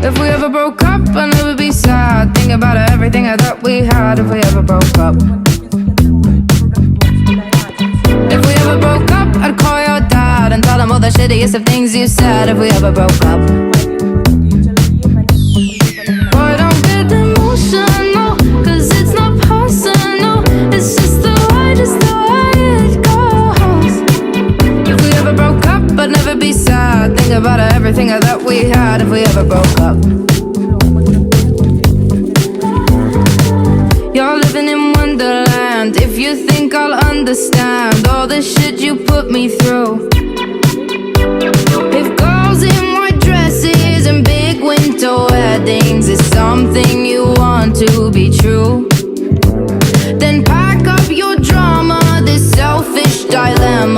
If we ever broke up, I'd never be sad. Think about everything I thought we had. If we ever broke up. If we ever broke up, I'd call your dad and tell him all the shittiest of things you said. If we ever broke up. Boy, don't get emotional, 'cause it's not personal. It's just the way it goes. If we ever broke up, I'd never be sad. Think about everything I thought we had. If we ever broke up. You're living in Wonderland. If you think I'll understand all the shit you put me through. If girls in white dresses and big winter weddings is something